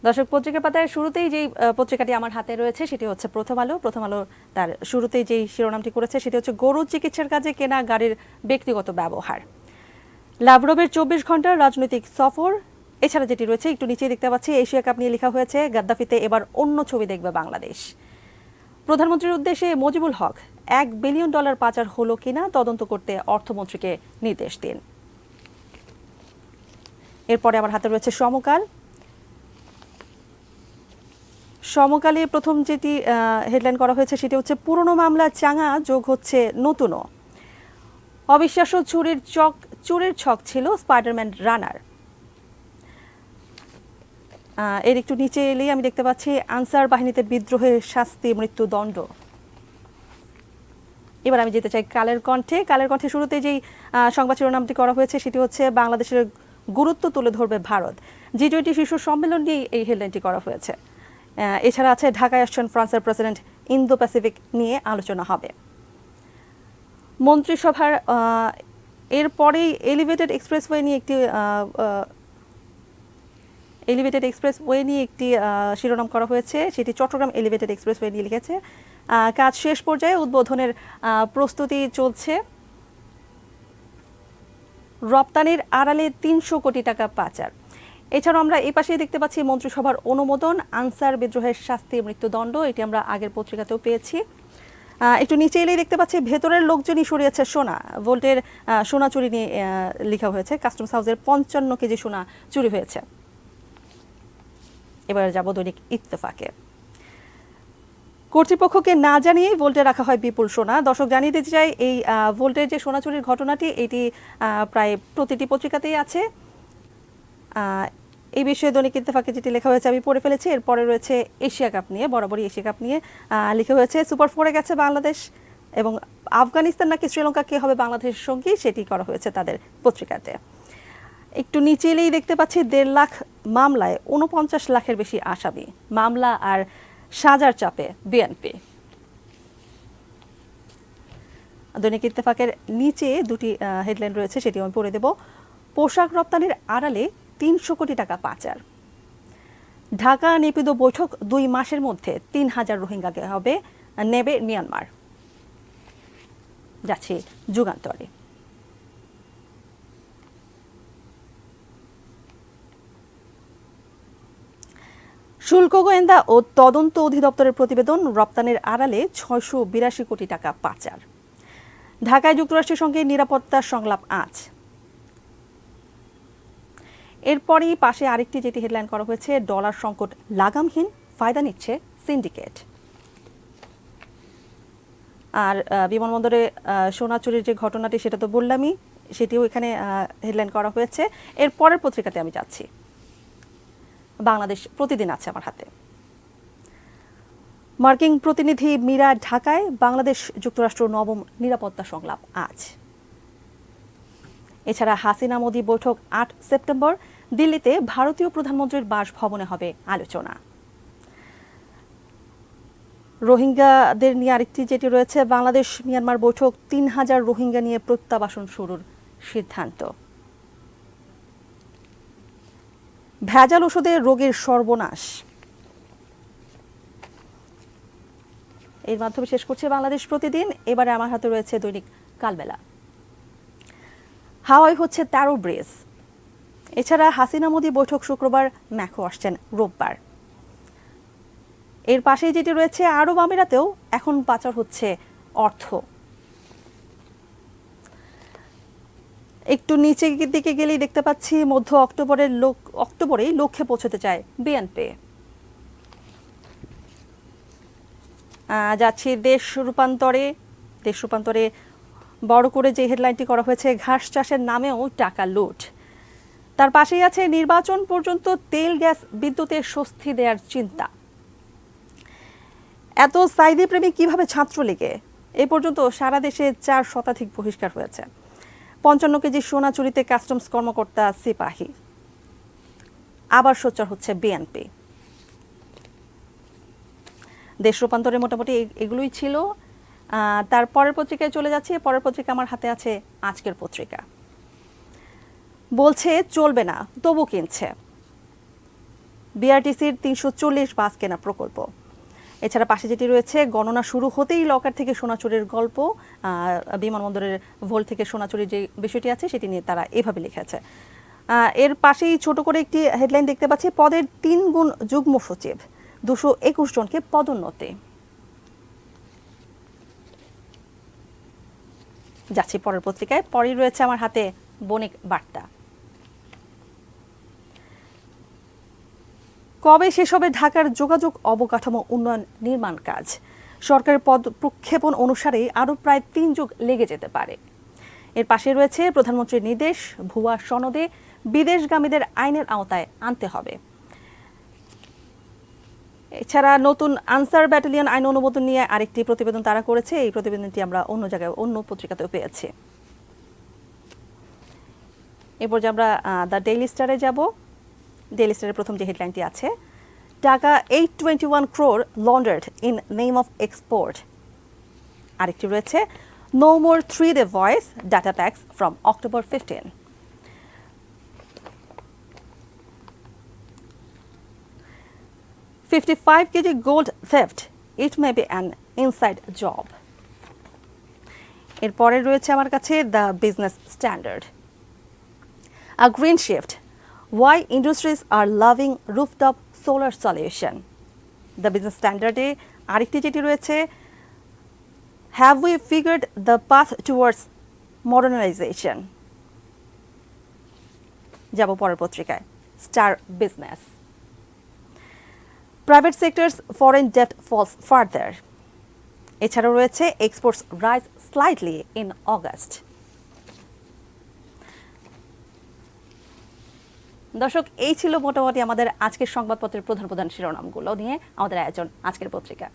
দর্শক, পত্রিকা পাতার শুরুতেই যেই পত্রিকাটি আমার হাতে রয়েছে সেটি হচ্ছে প্রথম আলো। প্রথম আলো তার শুরুতেই যেই শিরোনামটি করেছে সেটি হচ্ছে গরু চিকিৎসার কাজে কেনা গাড়ির ব্যক্তিগত ব্যবহার। লাভরভের 24 ঘন্টার রাজনৈতিক সফর। এছাড়া যেটি রয়েছে একটু নিচে দেখতে পাচ্ছি, এশিয়া কাপ নিয়ে লেখা হয়েছে গাদ্দাফিতে এবার অন্য ছবি দেখবে বাংলাদেশ। প্রধানমন্ত্রীর উদ্দেশ্যে মজিবুল হক, $1 বিলিয়ন পাচার হলো কিনা তদন্ত করতে অর্থমন্ত্রীকে নির্দেশ দিন। এরপরে আমার হাতে রয়েছে সমকাল। সমকালে প্রথম যেটি হেডলাইন করা হয়েছে সেটি হচ্ছে পুরনো মামলা চাঙা যোগ হচ্ছে নতুনও। অবিশ্বাস্য চুরির ছক ছিল স্পাইডারম্যান রানার। এর একটু নিচে এলেই আমি দেখতে পাচ্ছি আনসার বাহিনীতে বিদ্রোহের শাস্তি মৃত্যুদণ্ড। এবার আমি যেতে চাই কালের কণ্ঠে। কালের কণ্ঠে শুরুতে যেই সংবাদ শিরোনামটি করা হয়েছে সেটি হচ্ছে বাংলাদেশের গুরুত্ব তুলে ধরবে ভারত। G20 শীর্ষ সম্মেলন নিয়ে এই হেডলাইনটি করা হয়েছে। এছাড়া আছে ঢাকায় আসছেন ফ্রান্সের প্রেসিডেন্ট, ইন্দো প্যাসিফিক নিয়ে আলোচনা হবে। মন্ত্রিসভার এরপরেই এলিভেটেড এক্সপ্রেসওয়ে নিয়ে একটি শিরোনাম করা হয়েছে, সেটি চট্টগ্রাম এলিভেটেড এক্সপ্রেসওয়ে নিয়ে লিখেছে। কাজ শেষ পর্যায়ে, উদ্বোধনের প্রস্তুতি চলছে। রপ্তানির আড়ালে 300 কোটি টাকা পাচার। এছাড়াও আমরা এই পাশে দেখতে পাচ্ছি মন্ত্রিসভার অনুমোদন আনসার বিদ্রোহের শাস্তি মৃত্যুদণ্ড। এটি আমরা আগের পত্রিকাতেও পেয়েছি। একটু নিচে এলেই দেখতে পাচ্ছি ভেতরের লোকজনই সরিয়েছে সোনা। ভোল্টের সোনা চুরি নিয়ে লেখা হয়েছে। কাস্টমস হাউসের 55 কেজি সোনা চুরি হয়েছে। এবার যাব দৈনিক ইত্তেফাকে। কর্তৃপক্ষকে না জানিয়ে ভোল্টে রাখা হয় বিপুল সোনা। দর্শক, জানিয়ে দিতে চাই এই ভোল্টের যে সোনা চুরির ঘটনাটি এটি প্রায় প্রতিটি পত্রিকাতেই আছে। এই বিষয়ে দৈনিক ইত্তেফাকে যেটি লেখা হয়েছে আমি পড়ে ফেলেছি। এরপরে রয়েছে এশিয়া কাপ নিয়ে, বরাবরই এশিয়া কাপ নিয়ে লেখা হয়েছে সুপার 4-এ গেছে বাংলাদেশ এবং আফগানিস্তান নাকি শ্রীলঙ্কা কে হবে বাংলাদেশের সঙ্গী সেটি করা হয়েছে তাদের পত্রিকাতে। একটু নিচে এলেই দেখতে পাচ্ছি 1.5 লাখ মামলায় 49 লাখের বেশি আসামি। মামলা আর সাজার চাপে বিএনপি। দৈনিক ইত্তেফাকের নিচে দুটি হেডলাইন রয়েছে, সেটি আমি পড়ে দেব। পোশাক রপ্তানির আড়ালে 300 কোটি টাকা পাচার। ঢাকা নেপিদো বৈঠক 2 মাসের মধ্যে 3000 রোহিঙ্গাকে নেবে মিয়ানমার। যাচ্ছে যুগান্তরে। শুল্ক গোয়েন্দা ও তদন্ত অধিদপ্তরের প্রতিবেদন, রপ্তানির আড়ালে 682 কোটি টাকা পাচার। ঢাকায় যুক্তরাষ্ট্রের সঙ্গে নিরাপত্তা সংলাপ আজ। এরপরই পাশে আরেকটি যেটি হেডলাইন করা হয়েছে, ডলার সংকট লাগামহীন, ফায়দা নিচ্ছে সিন্ডিকেট। আর বিমানবন্দরে সোনা চুরির যে ঘটনাটি সেটা তো বললামই, সেটিও এখানে হেডলাইন করা হয়েছে। এর পরের পত্রিকাতে আমি যাচ্ছি, বাংলাদেশ প্রতিদিন আছে আমার হাতে। মার্কিন প্রতিনিধি মীরা ঢাকায়, বাংলাদেশ যুক্তরাষ্ট্র নবম নিরাপত্তা সংলাপ আজ। এছাড়া হাসিনা মোদি বৈঠক 8 সেপ্টেম্বর, দিল্লিতে ভারতীয় প্রধানমন্ত্রীর বাসভবনে হবে আলোচনা। রোহিঙ্গাদের নিয়ে আরেকটি যেটি রয়েছে, বাংলাদেশ মিয়ানমার বৈঠক, 3000 রোহিঙ্গা নিয়ে প্রত্যাবাসন শুরুর সিদ্ধান্ত। ভেজাল ওষুধে রোগীর সর্বনাশ। এর মাধ্যমে শেষ করছে বাংলাদেশ প্রতিদিন। এবারে আমার হাতে রয়েছে দৈনিক কালবেলা। হাওয়ায় হচ্ছে 13 ব্রিজ। এছাড়া হাসিনা মোদি বৈঠক শুক্রবার, ম্যাকো আসছেন রোববার। এর পাশেই যেটি রয়েছে, আরব আমিরাতেও এখন পাচার হচ্ছে অর্থ। একটু নিচে দিকে গেলেই দেখতে পাচ্ছি মধ্য অক্টোবরেই লক্ষ্যে পৌঁছতে চায় বিএনপি। যাচ্ছি দেশ রূপান্তরে বড় করে যে হেডলাইনটি করা হয়েছে, ঘাস চাষের নামেও টাকা লুট। তার পাশেই আছে নির্বাচন পর্যন্ত তেল গ্যাস বিদ্যুতে স্বস্তি দেওয়ার চিন্তা। এত সাইদি প্রেমী কিভাবে ছাত্রলীগে? এ পর্যন্ত সারা দেশে 4 শতাধিক বহিষ্কার হয়েছে। 55 কেজি সোনা চুরিতে কাস্টমস কর্মকর্তা সিপাহী। আবার সোচ্চার হচ্ছে বিএনপি। দেশ রূপান্তরে মোটামুটি এগুলোই ছিল। তার পরের পত্রিকায় চলে যাচ্ছি। পরের পত্রিকা আমার হাতে আছে আজকের পত্রিকা। বলছে চলবে না, তবু কিনছে। বিআরটিসির ৩৪০ বাস কেনা প্রকল্প। এছাড়া পাশে যেটি রয়েছে, গণনা শুরু হতেই লকার থেকে সোনা চুরির গল্প, বিমানবন্দরের ভোল থেকে সোনা চুরির যে বিষয়টি আছে সেটি নিয়ে তারা এভাবে লিখেছে। এর পাশেই ছোট করে একটি হেডলাইন দেখতে পাচ্ছি, পদের ৩ গুণ যুগ্ম সচিব, ২২১ জনকে পদোন্নতি। যাচ্ছি পরের পত্রিকায়, পরেই রয়েছে আমার হাতে বণিক বার্তা। কবে শেষ হবে ঢাকার যোগাযোগ অবকাঠামো উন্নয়ন নির্মাণ কাজ? সরকারের পদ প্রক্ষেপণ অনুসারে আরও প্রায় ৩ যুগ লেগে যেতে পারে। এর পাশে রয়েছে প্রধানমন্ত্রীর নির্দেশ, ভুয়া সনদে বিদেশগামীদের আইনের আওতায় আনতে হবে। এছাড়া নতুন আনসার ব্যাটালিয়ন আইন অনুমোদন নিয়ে আরেকটি প্রতিবেদন তারা করেছে। এই প্রতিবেদনটি আমরা অন্য জায়গায় অন্য পত্রিকাতেও পেয়েছি। এরপর যে আমরা দ্য ডেইলি স্টারে যাব। ডেইলি স্টারের প্রথম যে হেডলাইনটি আছে, টাকা 821 crore laundered in name of export। আরেকটি রয়েছে, no more 3-day voice data tax from October 15। $55 kg gold theft, it may be an inside job। এরপরে রয়েছে আমার কাছে the Business Standard, a green shift, why industries are loving rooftop solar solution। The Business স্ট্যান্ডার্ডে আরেকটি যেটি রয়েছে, have we figured the path towards modernization। যাব পরের পত্রিকায়, Star Business, private sectors foreign debt falls further. এছাড়াও রয়েছে, exports rise slightly in August. দর্শক, এই ছিল মোটামুটি আমাদের আজকের সংবাদপত্রের প্রধান প্রধান শিরোনামগুলো নিয়ে আমাদের আয়োজন আজকের পত্রিকা।